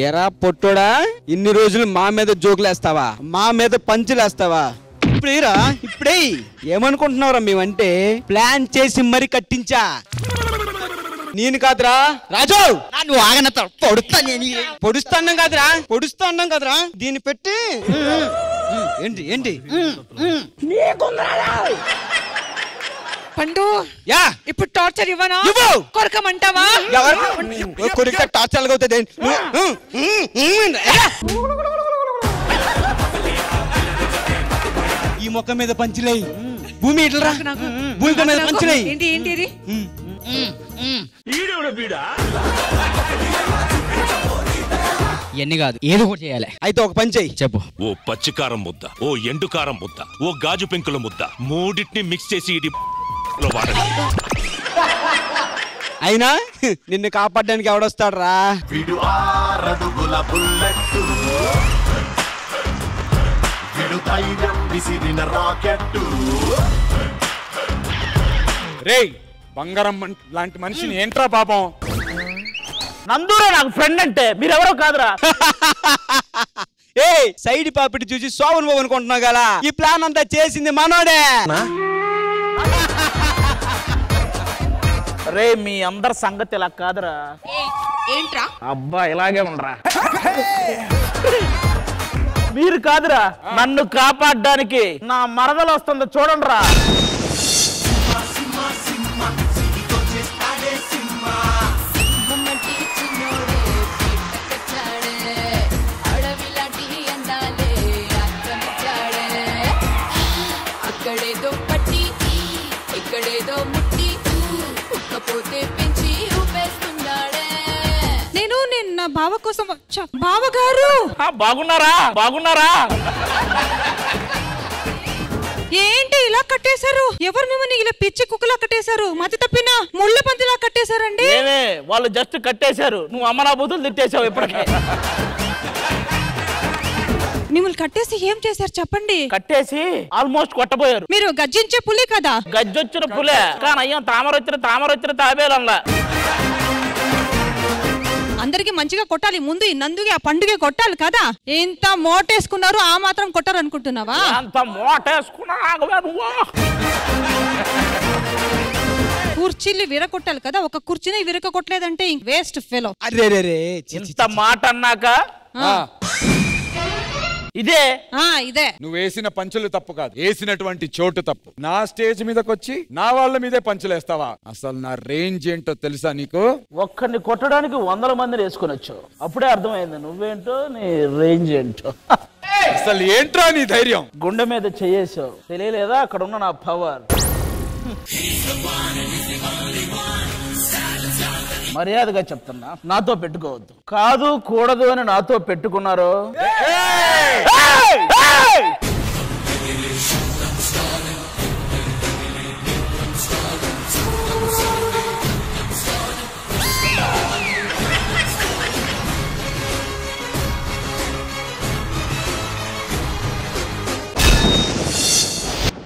ఎరా పొట్టోడా, ఇన్ని రోజులు మా మీద జోకులేస్తావా, మా మీద పంచులేస్తావా? ఇప్పుడేరా, ఇప్పుడే ఏమనుకుంటున్నావురా మేమంటే? ప్లాన్ చేసి మరి కట్టించా. నేను కాదురా రాజు, నువ్వు ఆగనత పొడుస్తాన్నాం కాదురా, పొడుస్తాన్నాం కదరా. దీన్ని పెట్టి ఏంటి ఏంటి పండు యా ఇప్పుడు టార్చర్ ఇవ్వనా? కొరకమంటావా? కొరిక టార్చర్ అవుతుంది. ఈ మొక్క మీద పంచులై, భూమి ఇట్లరా, భూమి మీద పంచులై. ఏంటి ఏంటి ఇది? ఇవన్నీ కాదు, ఏదో ఒకటి చేయాలి. అయితే ఒక పని చెయ్యి. చెప్పు. ఓ పచ్చికారం ముద్ద, ఓ ఎండుకారం ముద్ద, ఓ గాజు పెంకుల ముద్ద, మూడింటిని మిక్స్ చేసి ఇది వాడండి. అయినా నిన్ను కాపాడడానికి ఎవడొస్తాడు రా? రేయ్, బంగారం లాంటి మనిషిని ఏంట్రా పాపం? నందూరా నాకు ఫ్రెండ్ అంటే, మీరెవరో కాదురా. ఏ సైడ్ పాపిడి చూసి సోవన్ బాబు అనుకుంటున్నావు కదా, ఈ ప్లాన్ అంతా చేసింది మనోడే. రే మీ అందరి సంగతి ఇలా కాదురా. ఏంట్రా? అబ్బా ఇలాగే ఉండరా. మీరు కాదురా, నన్ను కాపాడడానికి నా మరదలు వస్తుందో చూడండి రా. నేను నిన్న బావ కోసం వచ్చా. బావగారు బాగున్నారా? బాగున్నారా? ఏంటి ఇలా కట్టేశారు? ఎవరు మిమ్మల్ని ఇలా పిచ్చి కుక్కలా కట్టేశారు? మతి తప్పిన ముళ్ళ పందిలా కట్టేశారండి. వాళ్ళు జస్ట్ కట్టేశారు, నువ్వు అమ్మనా బూతులు తిట్టేశావు ఇప్పటికే. మిమ్మల్ని కట్టేసి ఏం చేశారు చెప్పండి? కట్టేసి ఆల్మోస్ట్ కొట్టబోయారు. మీరు గర్జించే పులి కదా? గజ్జొచ్చిన పులే కానీ అయ్యాం తామరొచ్చిన తాబేలల్లా. అందరికి మంచిగా కొట్టాలి, ముందు ఈ నందుకి ఆ పండుగ కొట్టాలి కదా. ఎంత మోటేసుకున్నారు, ఆ మాత్రం కొట్టారు అనుకుంటున్నావా? అంత మోటేసుకున్నా కుర్చీలు విరగొట్టాలి కదా, ఒక కుర్చీని విరగ కొట్టలేదంటే వేస్ట్ ఫెలో. ఇంత మాట అన్నాక ఇదే నువ్వు వేసిన పంచులు తప్పు కాదు, వేసినటువంటి చోటు తప్పు. నా స్టేజ్ మీదకొచ్చి నా వాళ్ళ మీదే పంచులేస్తావా? అసలు నా రేంజ్ ఏంటో తెలుసా నీకు? ఒక్కడిని కొట్టడానికి 100 మందిని వేసుకుని వచ్చావు, అప్పుడే అర్థమైంది నువ్వేంటో నీ రేంజ్ ఏంటో. అసలు ఏంట్రా నీ ధైర్యం? గుండె మీద చేయేసావు, తెలియలేదా అక్కడ ఉన్న నా పవర్? మర్యాదగా చెప్తున్నా, నాతో పెట్టుకోవద్దు. కాదు కూడదు అని నాతో పెట్టుకున్నారు.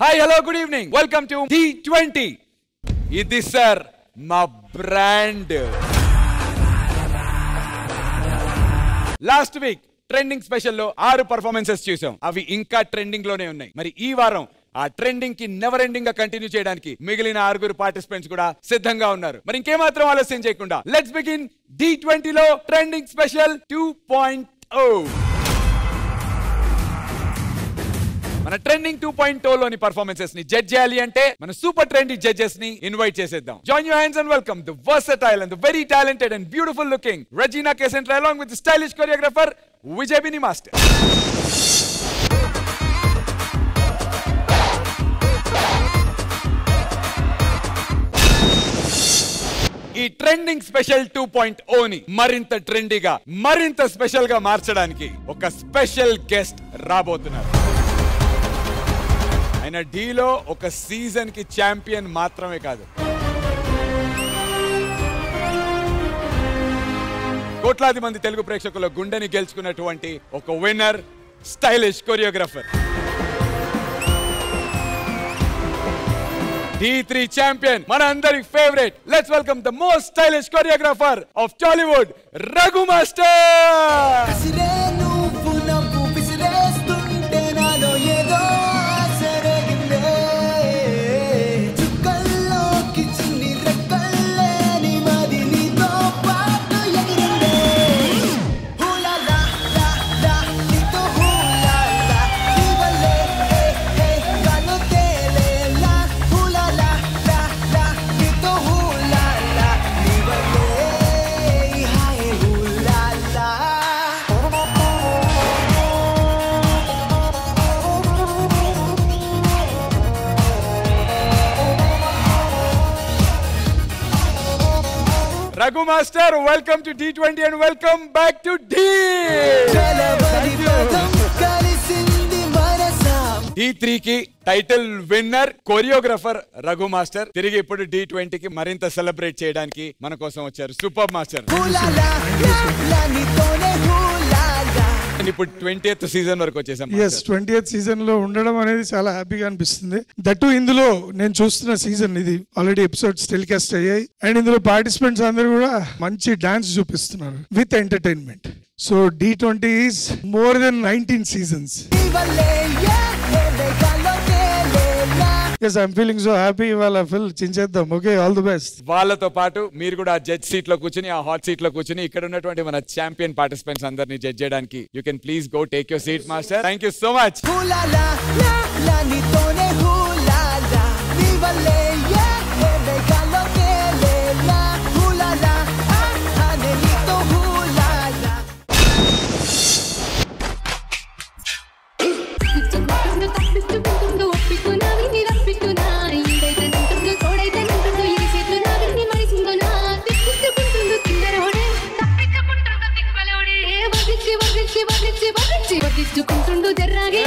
Hi, hello, good evening. Welcome to D20. ఇది సార్ మా brand. Last week trending special లో 6 పర్ఫార్మెన్సెస్ చూసాం. అవి ఇంకా ట్రెండింగ్ లోనే ఉన్నాయి. మరి ఈ వారం ఆ ట్రెండింగ్ కి నెవర్ ఎండింగ్ గా కంటిన్యూ చేయడానికి మిగిలిన 6 పార్టిసిపెంట్స్ కూడా సిద్ధంగా ఉన్నారు. మరి ఇంకేమాత్రం ఆలస్యం చేయకుండా లెట్స్ బిగిన్ D20 లో ట్రెండింగ్ స్పెషల్ 2.0. మన ట్రెండింగ్ 2.0 లోని పర్ఫార్మెన్సెస్ ని జడ్జ్ చేయాలి అంటే మన సూపర్ ట్రెండీ జడ్జెస్ ని ఇన్వైట్ చేసేద్దాం. Join your hands and welcome the versatile and the very talented and beautiful looking Regina Kesentra along with the stylish choreographer Vijay Bini Master. ఈ trending special 2.0 ని మరింత ట్రెండీగా, మరింత స్పెషల్ గా మార్చడానికి ఒక స్పెషల్ గెస్ట్ రాబోతున్నారు. ఆయన డీలో ఒక సీజన్ కి ఛాంపియన్ మాత్రమే కాదు, కోట్లాది మంది తెలుగు ప్రేక్షకుల గుండెని గెలుచుకున్నటువంటి ఒక winner, stylish choreographer, D3 champion, మన అందరి favourite. Let's welcome the most stylish choreographer of Tollywood, Raghu master. Raghu master, welcome to D20 and welcome back to D3 కి title winner choreographer Raghu master తిరిగి ఇప్పుడు D20 కి మరింత సెలబ్రేట్ చేయడానికి మన కోసం వచ్చారు. Super master. ఇప్పుడు 20th సీజన్ వరకు వచ్చేసాం. 20th సీజన్ లో ఉండడం అనేది చాలా హ్యాపీగా అనిపిస్తుంది. దట్టు ఇందులో నేను చూస్తున్న సీజన్ ఇది ఆల్రెడీ ఎపిసోడ్స్ టెలికాస్ట్ అయ్యాయి అండ్ ఇందులో పార్టిసిపెంట్స్ అందరూ కూడా మంచి డాన్స్ చూపిస్తున్నారు with entertainment. So D20 is more than 19 seasons. Yes, I'm feeling so happy. ఇవాళ ఫుల్ చించేద్దాం. Okay, all the best. వాళ్ళతో పాటు మీరు కూడా ఆ జడ్జ్ సీట్ లో కూర్చుని, ఆ హాట్ సీట్ లో కూర్చుని ఇక్కడ ఉన్నటువంటి మన ఛాంపియన్ పార్టిసిపెంట్స్ అందరినీ జడ్జ్ చేయడానికి you can please go take your seat master. Thank you so much. వర్తించుకుంటుండు జర్రాగే